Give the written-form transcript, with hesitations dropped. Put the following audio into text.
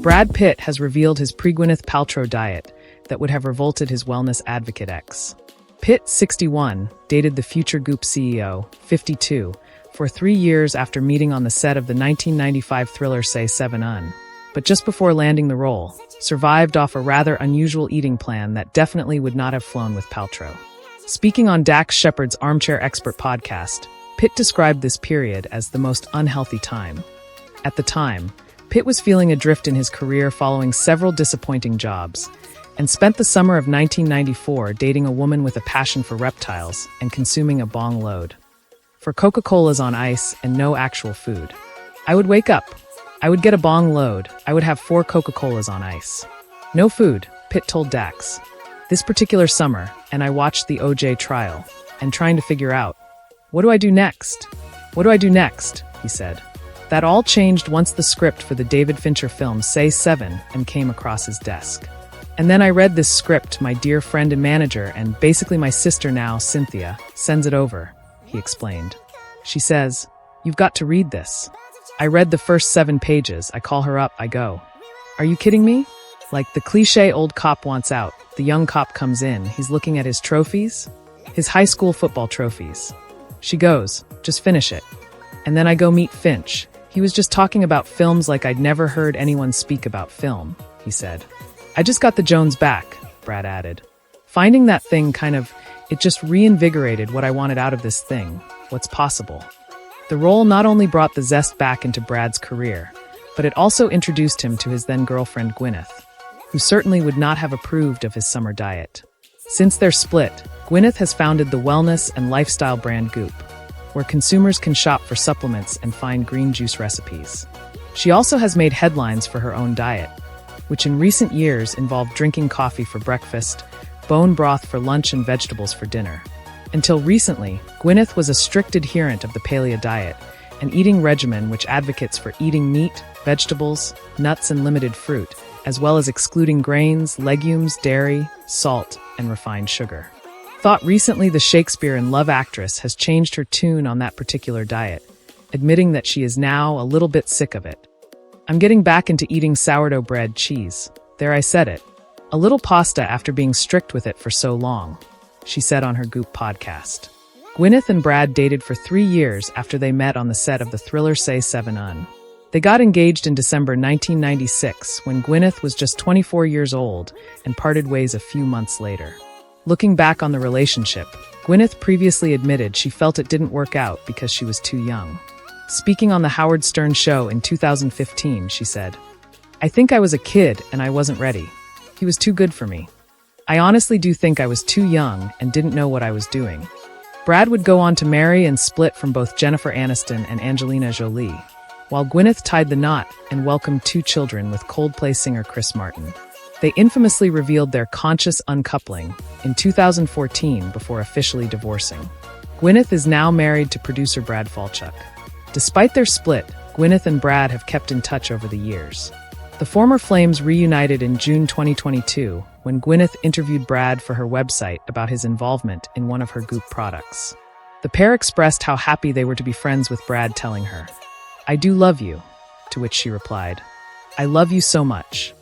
Brad Pitt has revealed his pre-Gwyneth Paltrow diet that would have revolted his wellness advocate ex. Pitt, 61, dated the future Goop CEO, 52, for 3 years after meeting on the set of the 1995 thriller Say 7 Un. But just before landing the role, survived off a rather unusual eating plan that definitely would not have flown with Paltrow. Speaking on Dax Shepard's Armchair Expert podcast, Pitt described this period as the most unhealthy time. At the time, Pitt was feeling adrift in his career following several disappointing jobs, and spent the summer of 1994 dating a woman with a passion for reptiles and consuming a bong load. For Coca-Colas on ice and no actual food. I would wake up. I would get a bong load. I would have 4 Coca-Colas on ice. No food, Pitt told Dax. This particular summer, and I watched the OJ trial, and trying to figure out, what do I do next? What do I do next? He said. That all changed once the script for the David Fincher film Say 7 and came across his desk. And then I read this script, my dear friend and manager, and basically my sister now, Cynthia, sends it over, he explained. She says, "You've got to read this." I read the first 7 pages, I call her up, I go, "Are you kidding me?" Like the cliche old cop wants out, the young cop comes in, he's looking at his trophies, his high school football trophies. She goes, "Just finish it." And then I go meet Finch. He was just talking about films like I'd never heard anyone speak about film, he said. I just got the Jones back, Brad added. Finding that thing it just reinvigorated what I wanted out of this thing, what's possible. The role not only brought the zest back into Brad's career, but it also introduced him to his then-girlfriend Gwyneth, who certainly would not have approved of his summer diet. Since their split, Gwyneth has founded the wellness and lifestyle brand Goop, where consumers can shop for supplements and find green juice recipes. She also has made headlines for her own diet, which in recent years involved drinking coffee for breakfast, bone broth for lunch and vegetables for dinner. Until recently, Gwyneth was a strict adherent of the Paleo diet, an eating regimen which advocates for eating meat, vegetables, nuts and limited fruit, as well as excluding grains, legumes, dairy, salt, and refined sugar. Thought recently the Shakespeare in Love actress has changed her tune on that particular diet, admitting that she is now a little bit sick of it. I'm getting back into eating sourdough bread cheese. There, I said it. A little pasta after being strict with it for so long, she said on her Goop podcast. Gwyneth and Brad dated for 3 years after they met on the set of the thriller Say 7 Un. They got engaged in December 1996 when Gwyneth was just 24 years old and parted ways a few months later. Looking back on the relationship, Gwyneth previously admitted she felt it didn't work out because she was too young. Speaking on The Howard Stern Show in 2015, she said, "I think I was a kid and I wasn't ready. He was too good for me. I honestly do think I was too young and didn't know what I was doing." Brad would go on to marry and split from both Jennifer Aniston and Angelina Jolie, while Gwyneth tied the knot and welcomed 2 children with Coldplay singer Chris Martin. They infamously revealed their conscious uncoupling in 2014 before officially divorcing. Gwyneth is now married to producer Brad Falchuk. Despite their split, Gwyneth and Brad have kept in touch over the years. The former Flames reunited in June 2022 when Gwyneth interviewed Brad for her website about his involvement in one of her Goop products. The pair expressed how happy they were to be friends with Brad telling her, "I do love you," to which she replied, "I love you so much."